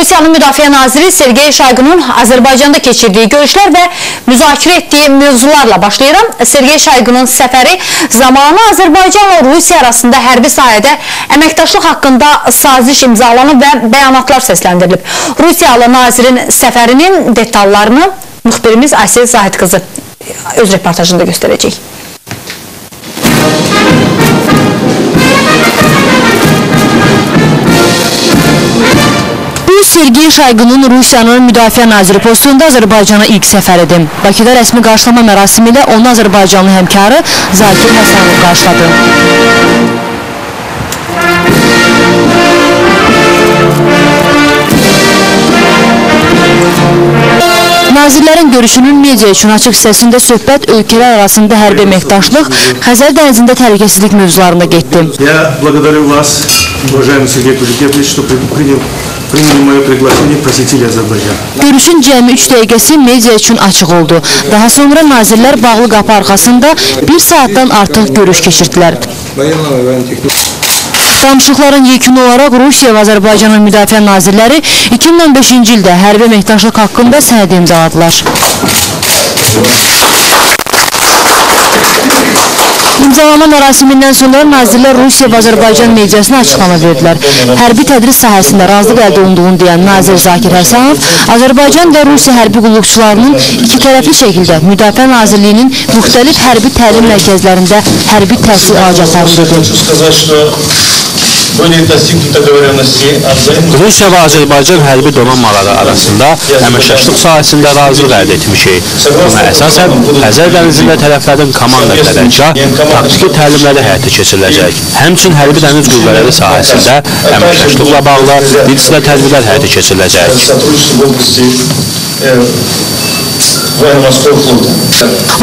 Rusiyanın Müdafiə Naziri Sergey Shoygunun Azərbaycanda keçirdiyi görüşlər və müzakirə etdiyi mövzularla başlayıram. Sergey Shoygunun səfəri zamanı Azərbaycanla Rusiya arasında hərbi sahədə əməkdaşlıq haqqında saziş imzalanıb və bəyanatlar səsləndirilib. Rusiyalı nazirin səfərinin detallarını müxbirimiz Aysel Zahid qızı öz reportajında göstərəcək. Sergey Shoygunun Rusiyanın Müdafiə Naziri postunda Azərbaycana ilk səfəridir. Bakıda rəsmi qarşılama mərasimi ilə onu Azərbaycanlı həmkarı Zakir Həsənov qarşıladı. Nazirlərin görüşünün media üçün açıq hissəsində söhbət ölkələr arasında hərbi əməkdaşlıq, Xəzər dənizində təhlükəsizlik mövzularında getdi. Görüşün cəmi 3 dəqiqəsi media üçün açıq oldu. Daha sonra nazirlər bağlı qapı arxasında 1 saatdan artıq görüş keçirdilər. Danışıqların yekunu olaraq Rusiya və Azərbaycanın müdafiə nazirləri 2015-ci ildə hərbi əməkdaşlıq haqqında sənəd imzaladılar. İmzalama mərasimindən sonra nazirlər Rusiya və Azərbaycan mediasına açıqlama verdilər. Hərbi tədris sahəsində razılıq əldə olunduğunu deyən nazir Zakir Həsənov, Azərbaycan və Rusiya hərbi qulluqçularının iki tərəfli şəkildə Müdafiə Nazirliyinin müxtəlif hərbi təlim mərkəzlərində hərbi təhsil alacaqlarını dedi. Rusiya və Azərbaycan hərbi donanmaları arasında əməkdaşlıq sahəsində razılıq əldə etmişik. Buna əsasən Xəzər dənizində tərəflərin komanda qərargah taktiki təlimləri həyata keçiriləcək. Həmçinin hərbi dəniz qüvvələri sahəsində əməkdaşlıqla bağlı bir sıra tədbirlər həyata keçiriləcək.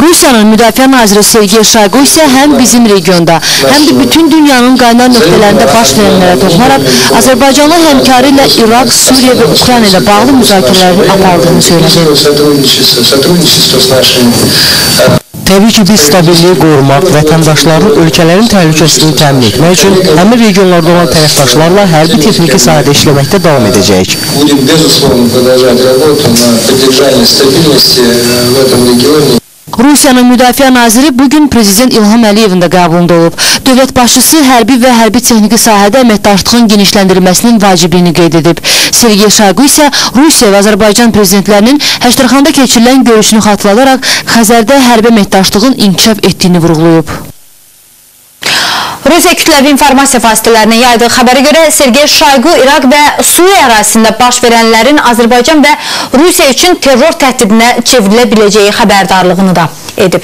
Rusiyanın Müdafiə Naziri Sergey Shoygu isə həm bizim regionda, həm də bütün dünyanın qaynar nöqtələrində baş verənlərə toxunaraq Azərbaycanlı həmkarı ilə İraq, Suriya və Ukrayna ilə bağlı müzakirələrin apardığını söyledi. Təbii ki, biz stabilliyi qorumaq, vətəndaşların ölkələrin təhlükəsizliyini təmin etmək üçün həmin regionlarda olan tərəfdaşlarla hərbi texniki sahədə işləməkdə davam edəcəyik. Rusiyanın Müdafiə Naziri bugün Prezident İlham Əliyevin də qəbulunda olub. Dövlət başçısı hərbi və hərbi texniki sahədə əməkdaşlığın genişləndirilməsinin vacibliyini qeyd edib. Sergey Shoygu isə Rusiya və Azərbaycan prezidentlərinin Həştərxanda keçirilən görüşünü xatırladaraq Xəzərdə hərbi əməkdaşlığın inkişaf etdiyini vurğulayıb. Rusiya kütləvi informasiya vasitələrinin yaydığı xəbərə görə Sergey Shoygu İraq və Suriya ərazisində baş verənlərin Azərbaycan və Rusiya üçün terror təhdidinə çevrilə biləcəyi xəbərdarlığını da edib.